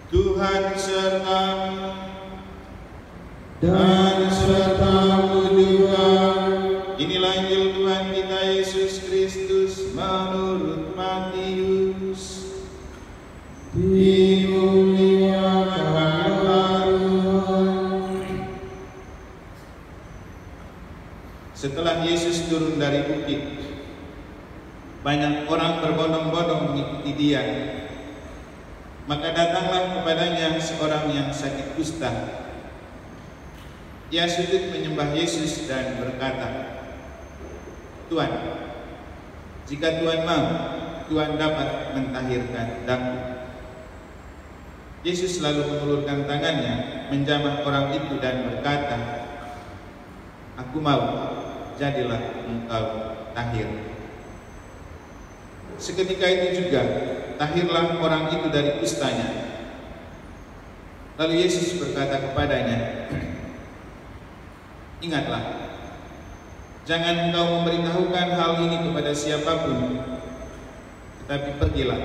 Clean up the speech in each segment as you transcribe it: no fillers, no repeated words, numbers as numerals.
Tuhan sertamu dan sertamu juga. Inilah Injil Tuhan kita Yesus Kristus menurut Matius. Dimuliakanlah Tuhan. Setelah Yesus turun dari bukit, banyak orang berbondong-bondong mengikuti Dia. Maka datanglah kepadanya seorang yang sakit kusta. Ia sujud menyembah Yesus dan berkata, "Tuhan, jika Tuhan mau, Tuhan dapat mentahirkan daku." Yesus lalu mengulurkan tangannya, menjamah orang itu dan berkata, "Aku mau, jadilah engkau tahir." Seketika itu juga tahirlah orang itu dari kustanya. Lalu Yesus berkata kepadanya, "Ingatlah, jangan engkau memberitahukan hal ini kepada siapapun, tetapi pergilah,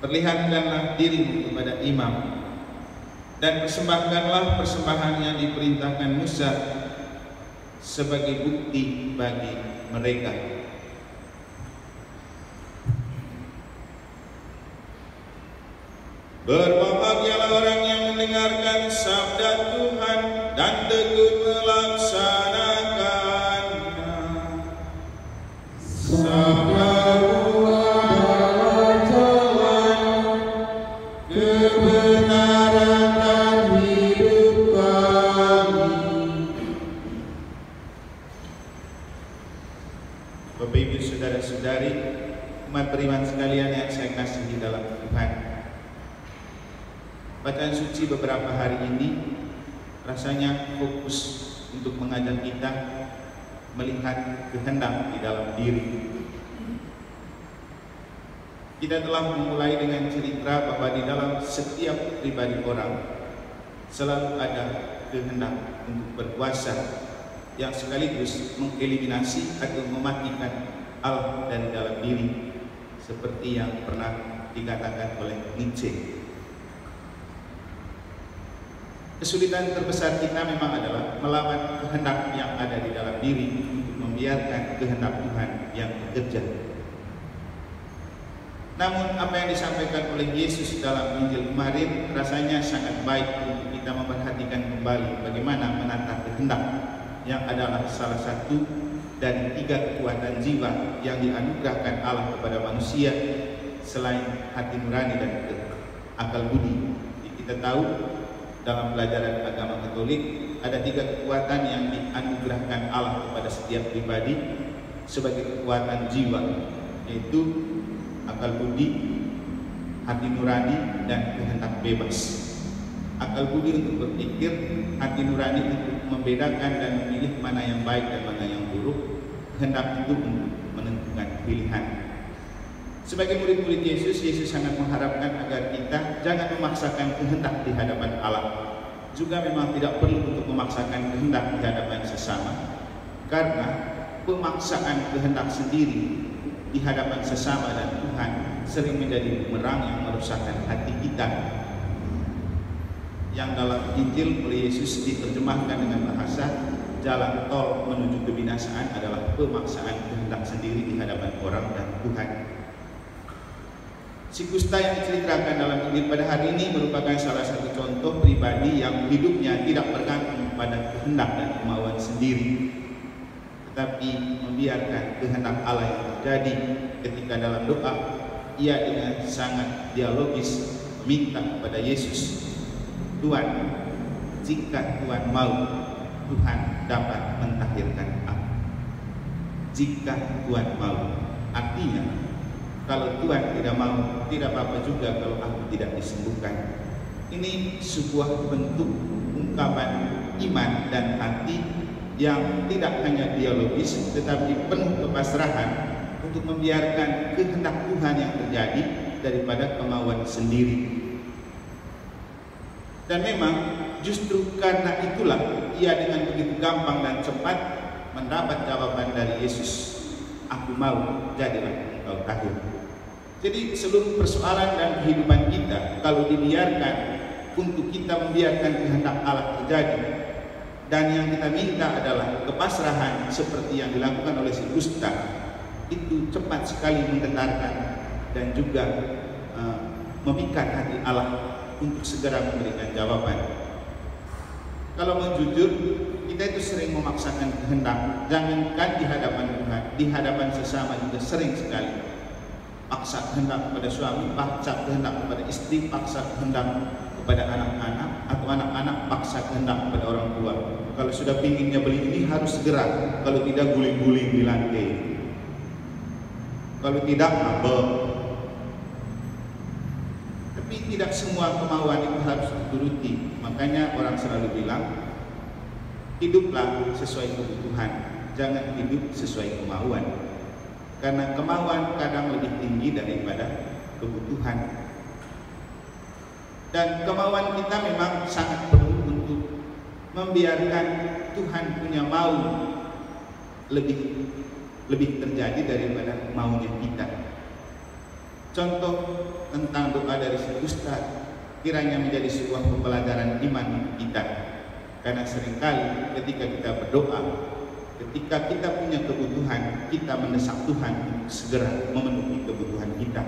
perlihatkanlah dirimu kepada imam, dan persembahkanlah persembahan yang diperintahkan Musa sebagai bukti bagi mereka." Berbahagialah orang yang mendengarkan sabda Tuhan dan tekun melaksanakannya. Sabdamu adalah jalan kebenaran dan hidup kami. Bapak Ibu saudara-saudari, umat beriman sekalian yang saya kasihi dalam Tuhan, bacaan suci beberapa hari ini rasanya fokus untuk mengajak kita melihat kehendak di dalam diri. Kita telah memulai dengan cerita bahwa di dalam setiap pribadi orang selalu ada kehendak untuk berkuasa yang sekaligus mengeliminasi atau mematikan Allah dari dalam diri, seperti yang pernah dikatakan oleh Nietzsche. Kesulitan terbesar kita memang adalah melawan kehendak yang ada di dalam diri untuk membiarkan kehendak Tuhan yang bekerja. Namun apa yang disampaikan oleh Yesus dalam Injil kemarin rasanya sangat baik untuk kita memperhatikan kembali bagaimana menata kehendak yang adalah salah satu dari 3 kekuatan jiwa yang dianugerahkan Allah kepada manusia selain hati nurani dan akal budi. Kita tahu dalam pelajaran agama Katolik ada 3 kekuatan yang dianugerahkan Allah kepada setiap pribadi sebagai kekuatan jiwa, yaitu akal budi, hati nurani, dan kehendak bebas. Akal budi untuk berpikir, hati nurani untuk membedakan dan memilih mana yang baik dan mana yang buruk, kehendak itu untuk menentukan pilihan. Sebagai murid-murid Yesus, Yesus sangat mengharapkan agar kita jangan memaksakan kehendak di hadapan Allah. Juga memang tidak perlu untuk memaksakan kehendak di hadapan sesama, karena pemaksaan kehendak sendiri di hadapan sesama dan Tuhan sering menjadi bumerang yang merusakkan hati kita. Yang dalam Injil oleh Yesus diterjemahkan dengan bahasa jalan tol menuju kebinasaan adalah pemaksaan kehendak sendiri di hadapan orang dan Tuhan. Si kusta yang diceritakan dalam Injil pada hari ini merupakan salah satu contoh pribadi yang hidupnya tidak bergantung pada kehendak dan kemauan sendiri, tetapi membiarkan kehendak Allah yang terjadi. Ketika dalam doa, ia dengan sangat dialogis minta kepada Yesus, "Tuhan, jika Tuhan mau, Tuhan dapat mentahirkan aku." Jika Tuhan mau, artinya kalau Tuhan tidak mau, tidak apa-apa juga kalau aku tidak disembuhkan. Ini sebuah bentuk ungkapan iman dan hati yang tidak hanya dialogis, tetapi penuh kepasrahan untuk membiarkan kehendak Tuhan yang terjadi daripada kemauan sendiri. Dan memang justru karena itulah ia dengan begitu gampang dan cepat mendapat jawaban dari Yesus, "Aku mau, jadilah engkau tahir." Jadi seluruh persoalan dan kehidupan kita kalau dibiarkan untuk kita membiarkan kehendak Allah terjadi, dan yang kita minta adalah kepasrahan seperti yang dilakukan oleh si Gusta, itu cepat sekali menggetarkan dan juga memikat hati Allah untuk segera memberikan jawaban. Kalau mau jujur, kita itu sering memaksakan kehendak, jangankan di hadapan Tuhan, di hadapan sesama juga sering sekali. Paksa kehendak kepada suami, paksa kehendak kepada istri, paksa kehendak kepada anak-anak, atau anak-anak paksa kehendak kepada orang tua. Kalau sudah pinginnya beli ini harus segera, kalau tidak guling-guling di lantai, kalau tidak ngambek. Tapi tidak semua kemauan itu harus dituruti. Makanya orang selalu bilang, hiduplah sesuai kebutuhan, jangan hidup sesuai kemauan. Karena kemauan kadang lebih tinggi daripada kebutuhan. Dan kemauan kita memang sangat perlu untuk membiarkan Tuhan punya mau lebih terjadi daripada maunya kita. Contoh tentang doa dari si Ustaz kiranya menjadi sebuah pembelajaran iman kita. Karena seringkali ketika kita berdoa, ketika kita punya kebutuhan, kita mendesak Tuhan untuk segera memenuhi kebutuhan kita.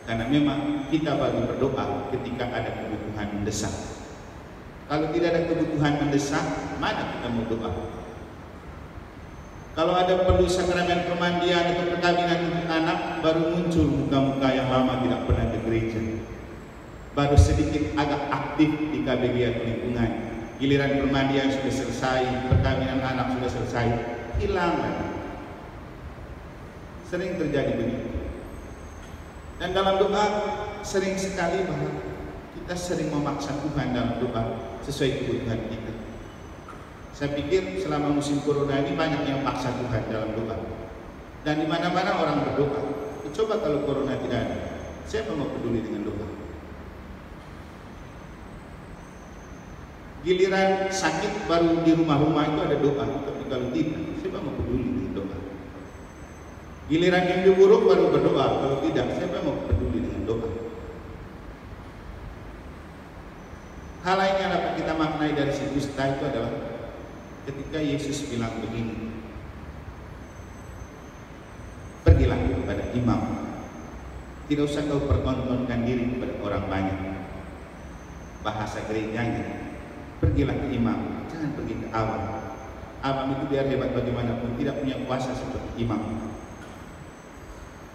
Karena memang kita baru berdoa ketika ada kebutuhan mendesak. Kalau tidak ada kebutuhan mendesak, mana kita mau doa? Kalau ada perlu sakramen pemandian atau perkawinan untuk anak, baru muncul muka-muka yang lama tidak pernah ke gereja. Baru sedikit agak aktif di KBG atau lingkungan. Giliran permandian sudah selesai, perkawinan anak sudah selesai, hilang lagi. Sering terjadi begitu. Dan dalam doa sering sekali bahwa kita sering memaksa Tuhan dalam doa sesuai kebutuhan kita. Saya pikir selama musim corona ini banyak yang paksa Tuhan dalam doa. Dan di mana-mana orang berdoa. Coba kalau corona tidak ada, siapa mau peduli dengan doa? Giliran sakit baru di rumah-rumah itu ada doa, tapi kalau tidak, siapa mau peduli dengan doa? Giliran mimpi buruk baru berdoa, kalau tidak, siapa mau peduli dengan doa? Hal lain yang dapat kita maknai dari si Gusta itu adalah ketika Yesus bilang begini, pergilah kepada imam, tidak usah kau pertontonkan diri kepada orang banyak. Bahasa gerejanya, pergilah ke imam, jangan pergi ke awam. Awam itu biar hebat bagaimanapun tidak punya kuasa seperti imam.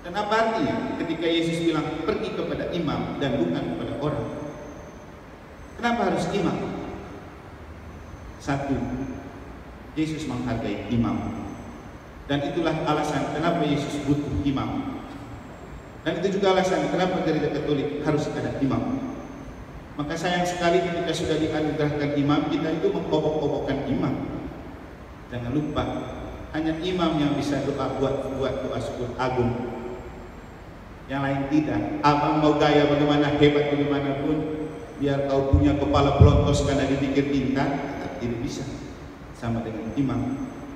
Dan apa artinya ketika Yesus bilang pergi kepada imam dan bukan kepada orang? Kenapa harus imam? Satu, Yesus menghargai imam. Dan itulah alasan kenapa Yesus butuh imam. Dan itu juga alasan kenapa gereja Katolik harus ada imam. Maka sayang sekali ketika sudah dianugerahkan imam, kita itu mengkobok-kobokkan imam. Jangan lupa, hanya imam yang bisa buat doa syukur agung. Yang lain tidak. Abang mau gaya bagaimana, hebat bagaimanapun, biar kau punya kepala pelontos karena dipikir pintar, tidak bisa. Sama dengan imam.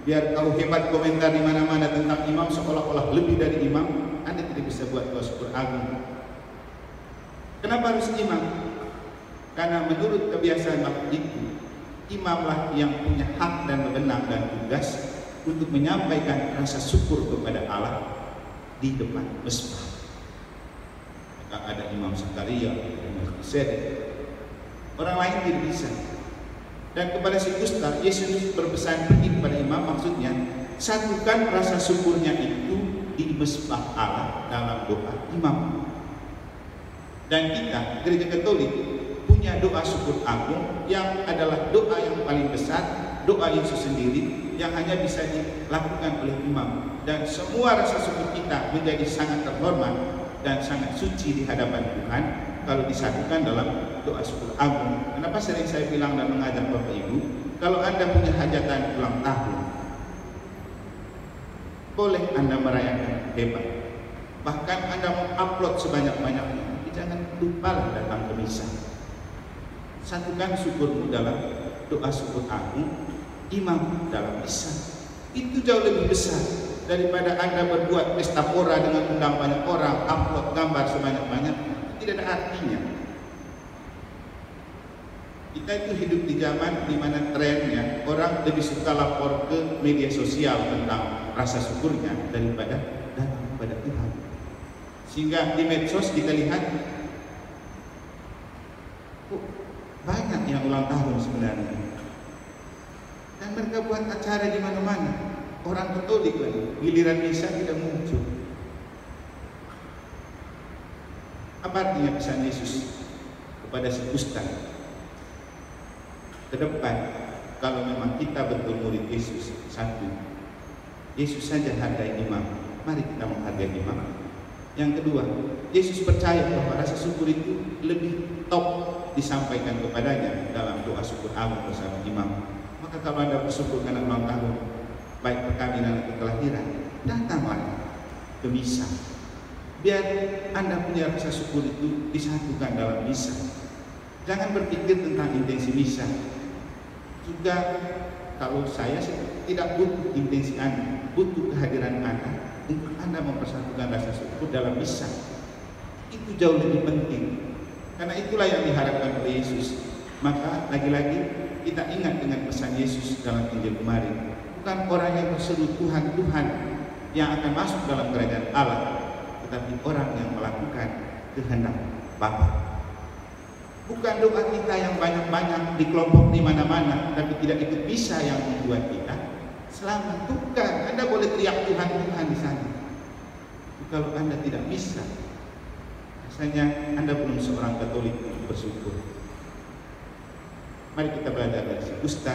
Biar kau hebat komentar di mana-mana tentang imam seolah-olah lebih dari imam, Anda tidak bisa buat doa syukur agung. Kenapa harus imam? Karena menurut kebiasaan waktu itu, imamlah yang punya hak dan wewenang dan tugas untuk menyampaikan rasa syukur kepada Allah di depan mesbah. Maka ada Imam Zakaria, Imam Melkisedek, orang lain tidak bisa. Dan kepada si Gusta, Yesus berpesan pergi kepada imam, maksudnya satukan rasa syukurnya itu di mesbah Allah dalam doa imam. Dan kita, gereja Katolik, punya doa syukur agung yang adalah doa yang paling besar, doa Yesus sendiri yang hanya bisa dilakukan oleh imam. Dan semua rasa syukur kita menjadi sangat terhormat dan sangat suci di hadapan Tuhan kalau disatukan dalam doa syukur agung. Kenapa sering saya bilang dan mengajak Bapak Ibu, kalau Anda punya hajatan ulang tahun, boleh Anda merayakan hebat. Bahkan Anda mau upload sebanyak-banyaknya, tapi jangan lupa datang ke misa. Satukan syukurmu dalam doa syukur agung, imam dalam misa. Itu jauh lebih besar daripada Anda berbuat pesta pora dengan undang banyak orang, upload gambar gambar sebanyak-banyak, tidak ada artinya. Kita itu hidup di zaman di mana trennya orang lebih suka lapor ke media sosial tentang rasa syukurnya daripada datang kepada Tuhan. Sehingga di medsos kita lihat banyak yang ulang tahun sebenarnya, dan mereka buat acara di mana-mana. Orang Katolik lagi, giliran misa tidak muncul. Apa artinya pesan Yesus kepada si kusta? Ke depan, kalau memang kita betul murid Yesus, satu, Yesus saja hargai imam. Mari kita menghargai imam. Yang kedua, Yesus percaya bahwa rasa syukur itu lebih top disampaikan kepadanya dalam doa syukur agung bersama imam. Maka kalau Anda bersyukur karena ulang tahun, baik perkawinan atau kelahiran, datanglah ke misa. Biar Anda punya rasa syukur itu disatukan dalam misa. Jangan berpikir tentang intensi misa. Juga kalau saya tidak butuh intensi Anda, butuh kehadiran Anda untuk Anda mempersatukan rasa syukur dalam misa. Itu jauh lebih penting, karena itulah yang diharapkan oleh Yesus. Maka lagi-lagi kita ingat dengan pesan Yesus dalam Injil kemarin. Bukan orang yang berseru Tuhan, Tuhan yang akan masuk dalam kerajaan Allah, tetapi orang yang melakukan kehendak Bapa. Bukan doa kita yang banyak-banyak di kelompok di mana-mana, tapi tidak ikut misa yang membuat kita selamat. Bukan, Anda boleh teriak Tuhan, Tuhan di sana. Tapi kalau Anda tidak misa, rasanya Anda belum seorang Katolik yang bersyukur. Mari kita belajar dari si kusta,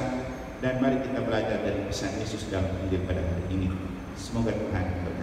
dan mari kita belajar dari pesan Yesus dalam Injil pada hari ini. Semoga Tuhan berkati.